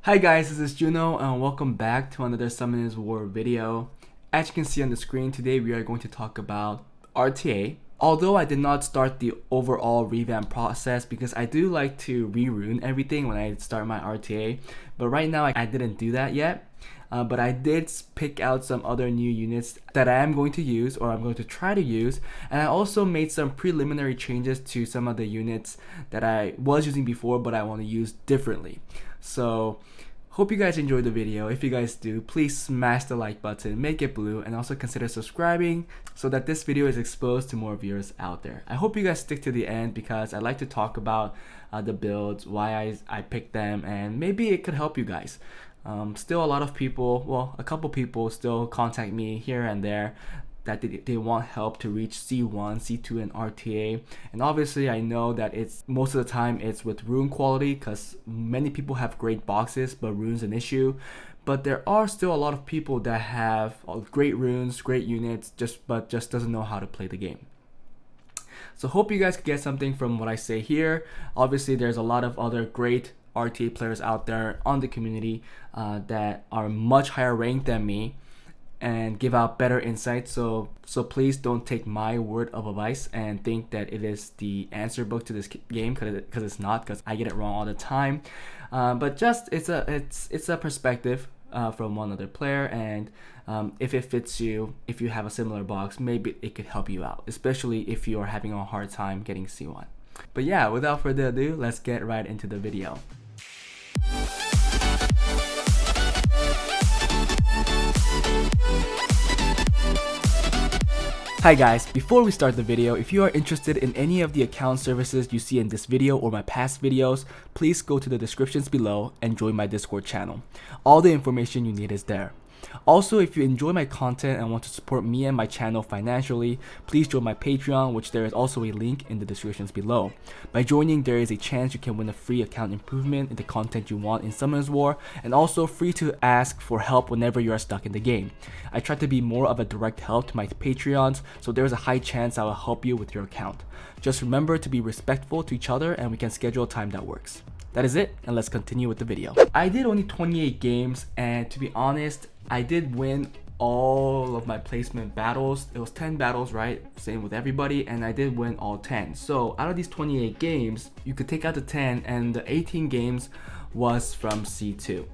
Hi guys, this is Juno and welcome back to another Summoners War video. As you can see on the screen, today we are going to talk about RTA. Although I did not start the overall revamp process because I do like to re-rune everything when I start my RTA, but right now I didn't do that yet. But I did pick out some other new units that I am going to use, or I'm going to try to use, and I also made some preliminary changes to some of the units that I was using before but I want to use differently. So hope you guys enjoyed the video. If you guys do, please smash the like button, make it blue, and also consider subscribing so that this video is exposed to more viewers out there. I hope you guys stick to the end because I like to talk about the builds, why I picked them, and maybe it could help you guys. Still a lot of people, well, a couple people still contact me here and there that they want help to reach C1, C2, and RTA. And obviously I know that it's most of the time it's with rune quality because many people have great boxes, but rune's an issue. But there are still a lot of people that have great runes, great units, but just doesn't know how to play the game. So hope you guys could get something from what I say here. Obviously there's a lot of other great RTA players out there on the community that are much higher ranked than me and give out better insights, so please don't take my word of advice and think that it is the answer book to this game, because it's not, because I get it wrong all the time. But just it's a perspective from one other player, and if it fits you, if you have a similar box, maybe it could help you out, especially if you are having a hard time getting C1. But yeah, without further ado, let's get right into the video. Hi guys, before we start the video, if you are interested in any of the account services you see in this video or my past videos, please go to the descriptions below and join my Discord channel. All the information you need is there. Also, if you enjoy my content and want to support me and my channel financially, please join my Patreon, which there is also a link in the descriptions below. By joining, there is a chance you can win a free account improvement in the content you want in Summoners War, and also free to ask for help whenever you are stuck in the game. I try to be more of a direct help to my Patreons, so there is a high chance I will help you with your account. Just remember to be respectful to each other and we can schedule a time that works. That is it, and let's continue with the video. I did only 28 games, and to be honest, I did win all of my placement battles. It was 10 battles, right? Same with everybody, and I did win all 10. So out of these 28 games, you could take out the 10, and the 18 games was from C2.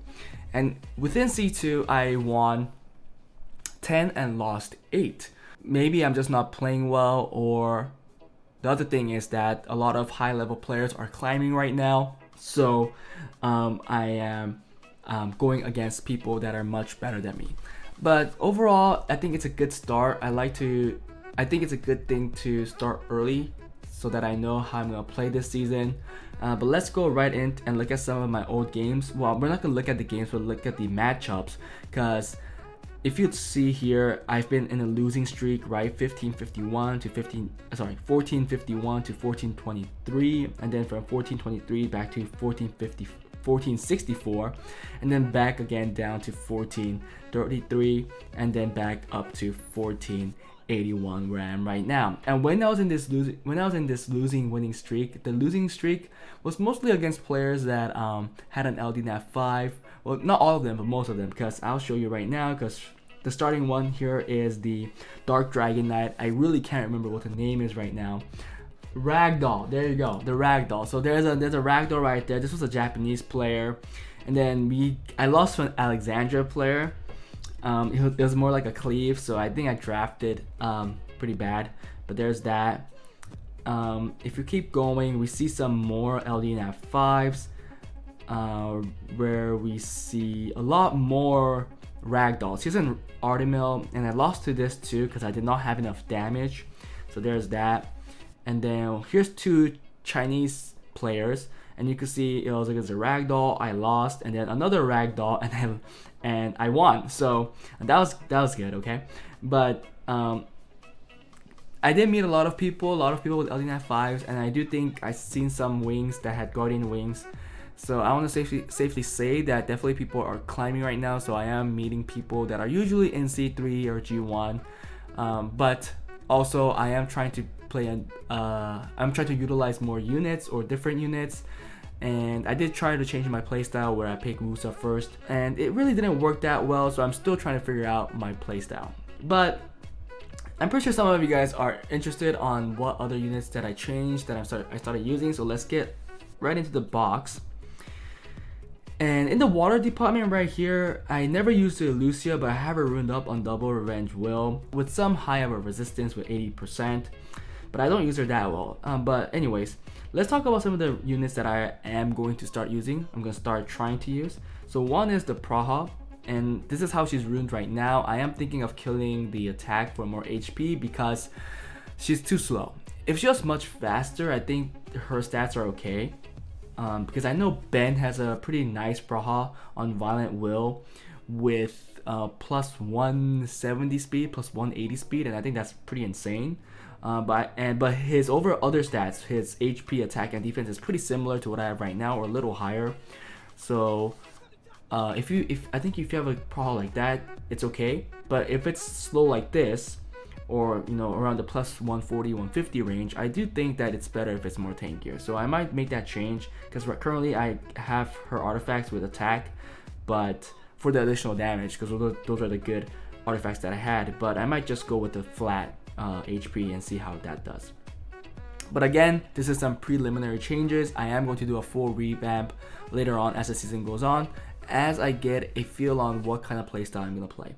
And within C2, I won 10 and lost 8. Maybe I'm just not playing well, or the other thing is that a lot of high level players are climbing right now. So I am going against people that are much better than me. But overall, I think it's a good start. I think it's a good thing to start early so that I know how I'm gonna play this season. But let's go right in and look at some of my old games. Well, we're not gonna look at the games, but look at the matchups, because if you'd see here, I've been in a losing streak, right? 1451 to 1423, and then from 1423 back to 1464, and then back again down to 1433, and then back up to 1481, where I am right now. And when I was in this losing winning streak, the losing streak was mostly against players that had an LDNAF 5. Well, not all of them, but most of them, because I'll show you right now, because the starting one here is the Dark Dragon Knight. I really can't remember what the name is right now. Ragdoll, there you go, the Ragdoll. So there's a Ragdoll right there. This was a Japanese player, and then I lost to an Alexandria player. It was more like a cleave, so I think I drafted pretty bad, but there's that. If you keep going, we see some more LDNAF 5s, where we see a lot more Ragdolls. Here's an Artemil, and I lost to this too because I did not have enough damage, so there's that. And then here's two Chinese players, and you can see it was against a Ragdoll. I lost, and then another Ragdoll, and I won. So that was good, okay. But I did meet a lot of people with LDNAF 5s, and I do think I've seen some wings that had Guardian wings. So I want to safely say that definitely people are climbing right now. So I am meeting people that are usually in C3 or G1, but also I am trying to I'm trying to utilize more units or different units, And I did try to change my playstyle where I pick Wusa first, and it really didn't work that well, so I'm still trying to figure out my playstyle. But I'm pretty sure some of you guys are interested on what other units that I changed that I started using, so let's get right into the box. And in the water department right here, I never used the Lucia, but I have her ruined up on Double Revenge Will with some high of a resistance with 80%, but I don't use her that well. But anyways, let's talk about some of the units that I am going to start using. I'm going to start trying to use. So one is the Praha, and this is how she's ruined right now. I am thinking of killing the attack for more HP because she's too slow. If she was much faster, I think her stats are okay. Because I know Ben has a pretty nice Praha on Violent Will with plus 170 speed, plus 180 speed, and I think that's pretty insane. But his other stats, his HP, attack, and defense is pretty similar to what I have right now, or a little higher. So I think if you have a Praha like that, it's okay. But if it's slow like this, or around the plus 140, 150 range, I do think that it's better if it's more tankier. So I might make that change because currently I have her artifacts with attack, but for the additional damage, because those are the good artifacts that I had. But I might just go with the flat HP and see how that does. But again, this is some preliminary changes. I am going to do a full revamp later on as the season goes on, as I get a feel on what kind of playstyle I'm going to play.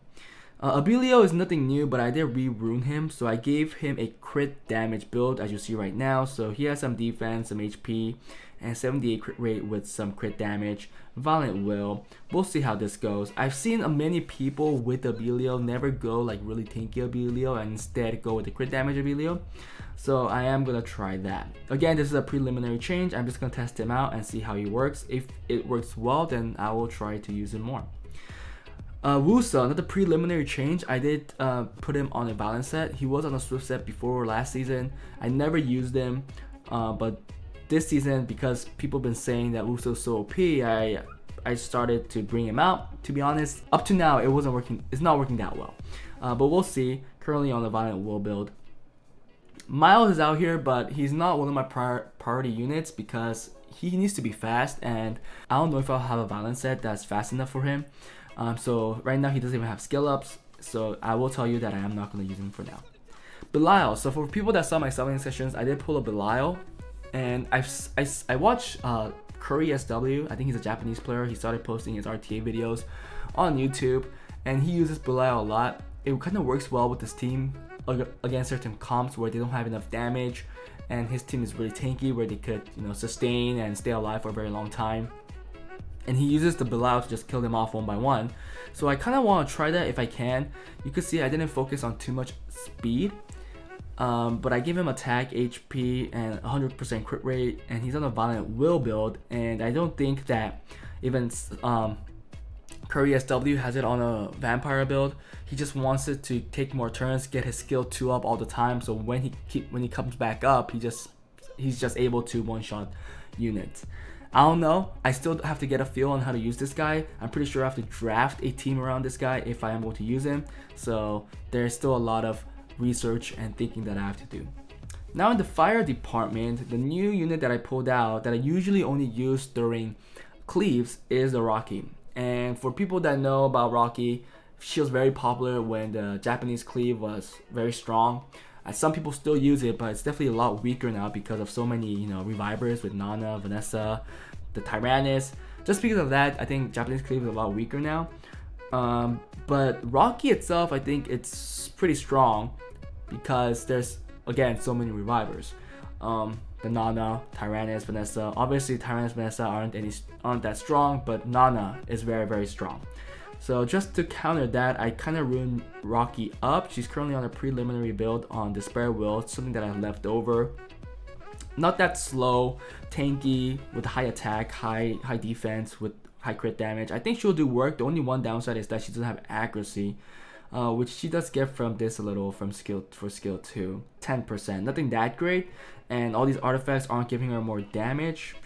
Abilio is nothing new, but I did re-rune him, so I gave him a crit damage build, as you see right now. So he has some defense, some HP, and 78 crit rate with some crit damage. Violent Will. We'll see how this goes. I've seen many people with Abilio never go like really tanky Abilio and instead go with the crit damage Abilio. So I am gonna try that. Again, this is a preliminary change. I'm just gonna test him out and see how he works. If it works well, then I will try to use him more. Wusa, another preliminary change. I did put him on a balance set. He was on a Swift set before last season. I never used him, but this season, because people have been saying that Wusa is so OP, I started to bring him out. To be honest, up to now, it's not working that well. But we'll see. Currently on the Violent Will build. Miles is out here, but he's not one of my priority units because he needs to be fast, and I don't know if I'll have a balance set that's fast enough for him. So right now he doesn't even have skill ups, so I will tell you that I am not going to use him for now. Belial. So for people that saw my summoning sessions, I did pull a Belial, and I watched Curry SW. I think he's a Japanese player. He started posting his RTA videos on YouTube, and he uses Belial a lot. It kind of works well with his team against certain comps where they don't have enough damage, and his team is really tanky where they could sustain and stay alive for a very long time. And he uses the Belial to just kill them off one by one. So I kind of want to try that if I can. You can see I didn't focus on too much speed, but I gave him attack, HP, and 100% crit rate, and he's on a Violent Will build, and I don't think that even Curry SW has it on a Vampire build. He just wants it to take more turns, get his skill 2 up all the time, so when he comes back up, he's just able to one-shot units. I don't know. I still have to get a feel on how to use this guy. I'm pretty sure I have to draft a team around this guy if I am going to use him. So there's still a lot of research and thinking that I have to do. Now in the fire department, the new unit that I pulled out that I usually only use during cleaves is the Rocky. And for people that know about Rocky, she was very popular when the Japanese cleave was very strong. Some people still use it, but it's definitely a lot weaker now because of so many, revivers with Nana, Vanessa, the Tyrannus. Just because of that, I think Japanese cleave is a lot weaker now. But Rocky itself, I think it's pretty strong because there's, again, so many revivers. The Nana, Tyrannus, Vanessa. Obviously, Tyrannus, Vanessa aren't that strong, but Nana is very, very strong. So just to counter that, I kind of ruined Rocky up. She's currently on a preliminary build on Despair Will, something that I left over. Not that slow, tanky, with high attack, high defense, with high crit damage. I think she'll do work. The only one downside is that she doesn't have accuracy, which she does get from this a little from skill 2, 10%. Nothing that great, and all these artifacts aren't giving her more damage.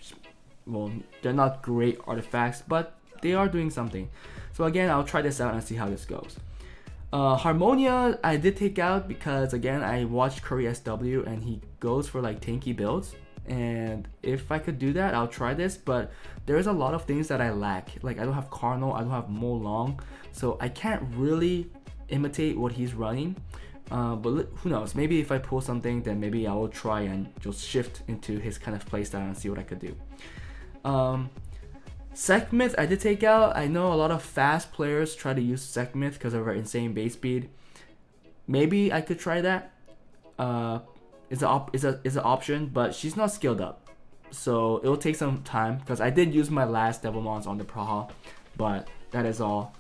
Well, they're not great artifacts, but they are doing something. So again, I'll try this out and see how this goes. Harmonia, I did take out because again, I watched Curry SW and he goes for like tanky builds, and if I could do that, I'll try this. But there's a lot of things that I lack. Like I don't have Cardinal, I don't have Mo Long, so I can't really imitate what he's running. But who knows? Maybe if I pull something, then maybe I will try and just shift into his kind of playstyle and see what I could do. Sekhmet I did take out. I know a lot of fast players try to use Sekhmet because of her insane base speed. Maybe I could try that. Is an option, but she's not skilled up, so it will take some time because I did use my last Devilmons on the Praha, but that is all.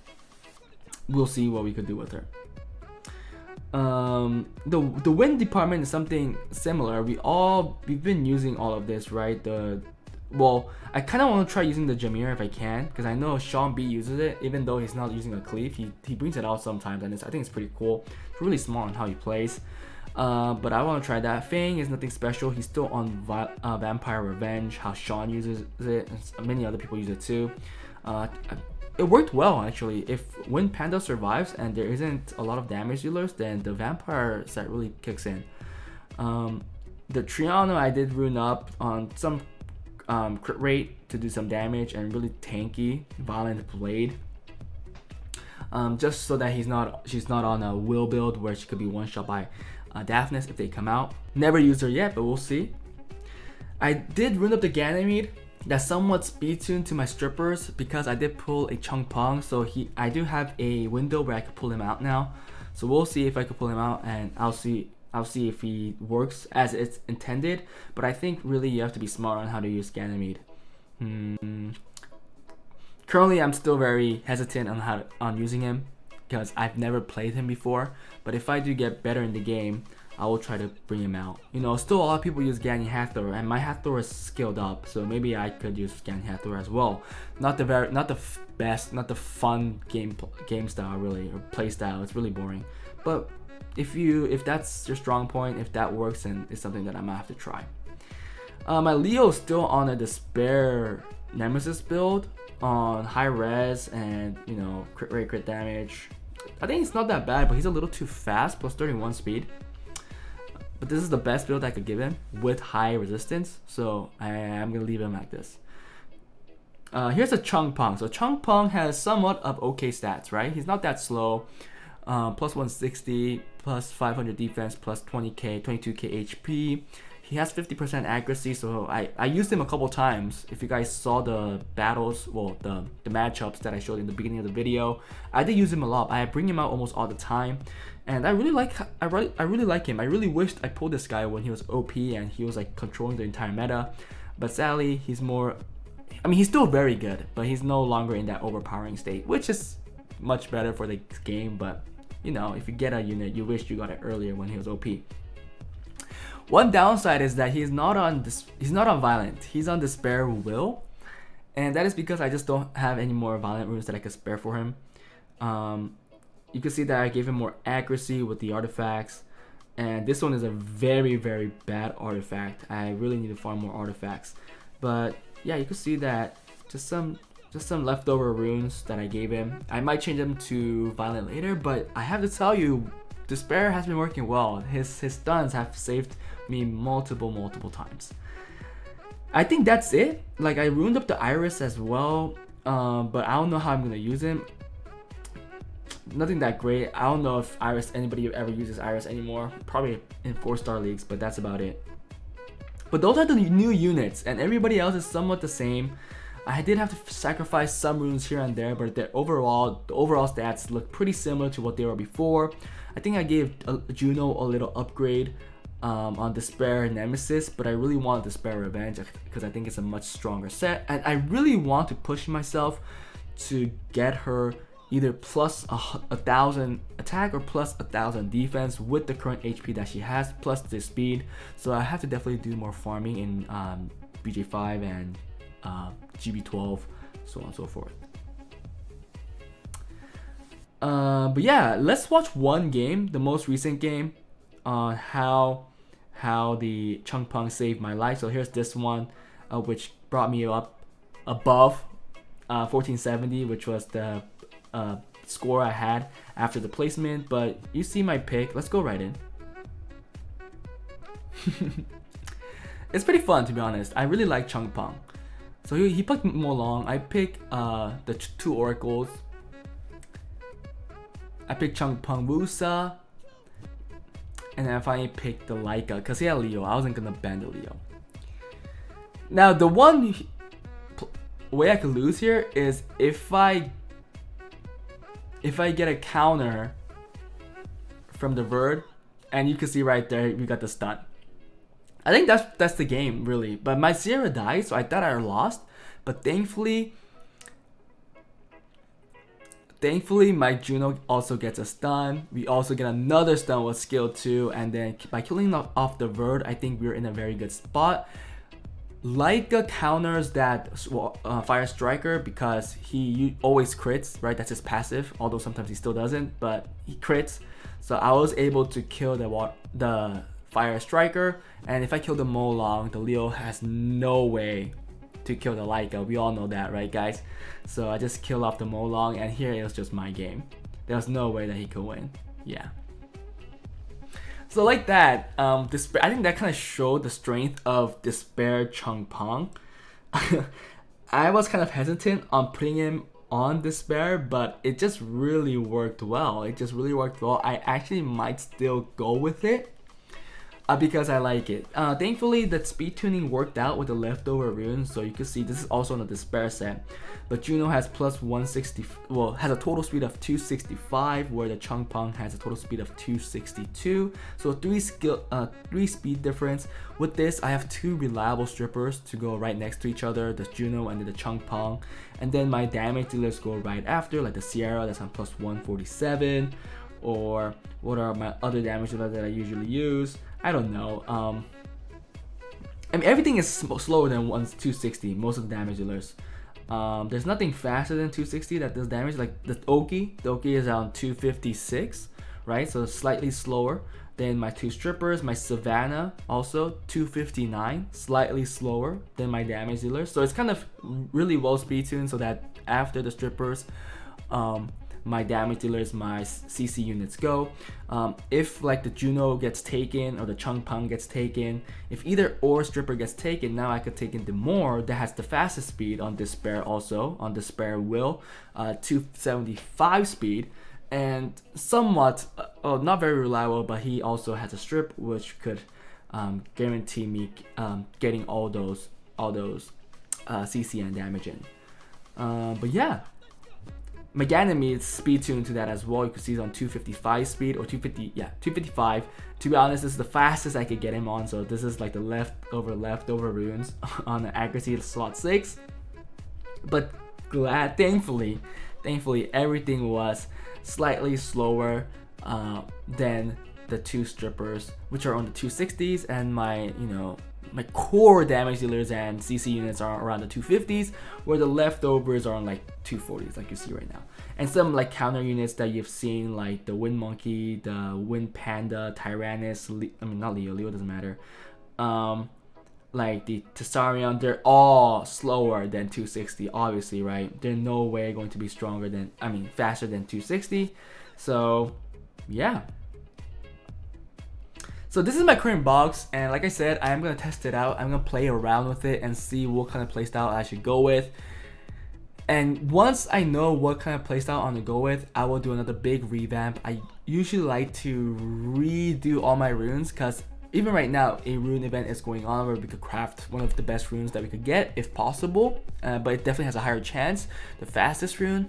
We'll see what we could do with her. The wind department is something similar. We've been using all of this, right? Well, I kind of want to try using the Jameer if I can, because I know Sean B uses it, even though he's not using a cleave. He brings it out sometimes, and I think it's pretty cool. It's really smart on how he plays. But I want to try that. Fang is nothing special. He's still on Vampire Revenge, how Sean uses it, and many other people use it too. It worked well actually. When Panda survives and there isn't a lot of damage dealers, then the Vampire set really kicks in. The Triano I did rune up on some crit rate to do some damage, and really tanky Violent Blade. Just so that she's not on a will build where she could be one shot by Daphnis if they come out. Never used her yet, but we'll see. I did rune up the Ganymede. That's somewhat speed tuned to my strippers because I did pull a Chung Pong, so I do have a window where I could pull him out now. So we'll see if I could pull him out, and I'll see if he works as it's intended. But I think really you have to be smart on how to use Ganymede. Currently, I'm still very hesitant on using him because I've never played him before. But if I do get better in the game, I will try to bring him out. You know, still a lot of people use Gany Hathor, and my Hathor is skilled up, so maybe I could use Gany Hathor as well. Not the best, not the fun game style really, or play style. It's really boring. But if that's your strong point, if that works, then it's something that I might have to try. My Leo is still on a Despair Nemesis build on high res and, you know, crit rate, crit damage. I think it's not that bad, but he's a little too fast, plus 31 speed. But this is the best build I could give him with high resistance, so I'm gonna leave him like this. Here's a Chung Pong. So Chung Pong has somewhat of okay stats, right? He's not that slow. Plus 160, plus 500 defense, plus 20k, 22k HP. He has 50% accuracy, so I used him a couple times. If you guys saw the battles, well, the matchups that I showed in the beginning of the video, I did use him a lot. I bring him out almost all the time, and I really like him. I really wished I pulled this guy when he was OP and he was like controlling the entire meta, but sadly he's more. I mean, he's still very good, but he's no longer in that overpowering state, which is much better for the game. But you know, if you get a unit, you wish you got it earlier when he was OP. One downside is that he's not on Violent. He's on Despair Will, and that is because I just don't have any more Violent runes that I could spare for him. You can see that I gave him more accuracy with the artifacts, and this one is a very, very bad artifact. I really need to farm more artifacts. But yeah, you can see that just some leftover runes that I gave him. I might change them to Violent later, but I have to tell you, Despair has been working well. His stuns have saved me multiple times. I think that's it. Like, I ruined up the Iris as well, but I don't know how I'm gonna use him. Nothing that great. I don't know if anybody ever uses Iris anymore. Probably in 4-star leagues, but that's about it. But those are the new units, and everybody else is somewhat the same. I did have to sacrifice some runes here and there, but the overall stats look pretty similar to what they were before. I think I gave Juno a little upgrade on Despair Nemesis, but I really want Despair Revenge because I think it's a much stronger set, and I really want to push myself to get her either plus 1,000 attack or plus 1,000 defense with the current HP that she has, plus the speed. So I have to definitely do more farming in BJ5 and GB12, so on and so forth. But yeah, let's watch one game, the most recent game, on how the Chung Pong saved my life. So here's this one, which brought me up above 1470, which was the score I had after the placement. But you see my pick. Let's go right in. it's pretty fun, to be honest. I really like Chung Pang. So he picked Molong. I picked the two oracles. I picked Chung Pang Wusa. And then I finally picked the Laika because he had Leo. I wasn't gonna ban the Leo. Now the one way I could lose here is if I get a counter from the Verd, and you can see right there we got the stun. I think that's the game really. But my Sierra died, so I thought I lost. But thankfully my Juno also gets a stun. We also get another stun with skill 2, and then by killing off the Verd, I think we're in a very good spot. Laika counters that Fire Striker because he always crits, right? That's his passive, although sometimes he still doesn't, but he crits. So I was able to kill the Fire Striker, and if I kill the Molong, the Leo has no way to kill the Laika. We all know that, right guys? So I just killed off the Molong, and here it was just my game. There was no way that he could win. Yeah. So like that, I think that kind of showed the strength of Despair Chung Pang. I was kind of hesitant on putting him on Despair, but it just really worked well. I actually might still go with it. Because I like it. Thankfully, the speed tuning worked out with the leftover runes, so you can see this is also on the Despair set. But Juno has plus 160, well, has a total speed of 265, where the Chung Pang has a total speed of 262. So 3 speed difference. With this, I have 2 reliable strippers to go right next to each other, the Juno and then the Chung Pang. And then my damage dealers go right after, like the Sierra, that's on plus 147. Or what are my other damage dealers that I usually use? I don't know. I mean, everything is slower than 260, most of the damage dealers. There's nothing faster than 260 that does damage, like the Oki. The Oki is on 256, right? So slightly slower than my 2 strippers. My Savannah also 259, slightly slower than my damage dealers. So it's kind of really well speed tuned so that after the strippers, my damage dealers, my CC units go. If like the Juno gets taken or the Chung Pang gets taken, if either or stripper gets taken, now I could take in the Moore that has the fastest speed on Despair also, on Despair Will, 275 speed, and somewhat, not very reliable, but he also has a strip which could guarantee me getting all those CC and damage in. But yeah. My Ganymede is speed tuned to that as well. You can see it's on 255 speed or 255. To be honest, this is the fastest I could get him on. So this is like the leftover runes on the accuracy slot 6. But thankfully, everything was slightly slower than the 2 strippers, which are on the 260s, and my core damage dealers and CC units are around the 250s, where the leftovers are on like 240s, like you see right now. And some like counter units that you've seen, like the Wind Monkey, the Wind Panda, Tyrannus, not Leo doesn't matter. Like the Tessarion, they're all slower than 260, obviously, right? They're no way going to be faster than 260. So yeah. So this is my current box, and like I said, I'm gonna test it out. I'm gonna play around with it and see what kind of playstyle I should go with. And once I know what kind of playstyle I'm gonna go with, I will do another big revamp. I usually like to redo all my runes, because even right now, a rune event is going on where we could craft one of the best runes that we could get, if possible. But it definitely has a higher chance, the fastest rune.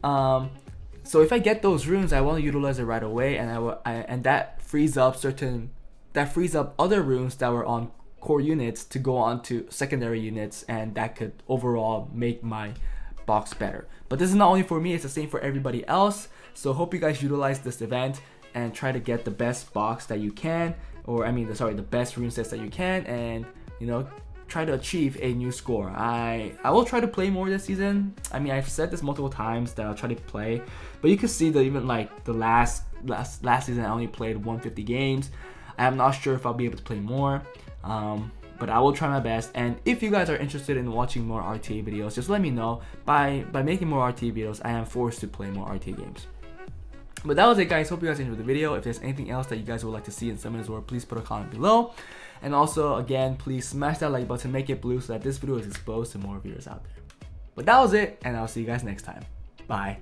So if I get those runes, I want to utilize it right away, and that frees up other runes that were on core units to go on to secondary units, and that could overall make my box better. But this is not only for me, it's the same for everybody else. So hope you guys utilize this event and try to get the best box that you can, or the best rune sets that you can, and try to achieve a new score. I will try to play more this season. I've said this multiple times that I'll try to play, but you can see that even like the last season I only played 150 games. I'm not sure if I'll be able to play more, but I will try my best. And if you guys are interested in watching more RTA videos, just let me know. By making more RTA videos, I am forced to play more RTA games. But that was it, guys. Hope you guys enjoyed the video. If there's anything else that you guys would like to see in Summoners War, please put a comment below. And also, again, please smash that like button, make it blue so that this video is exposed to more viewers out there. But that was it, and I'll see you guys next time. Bye.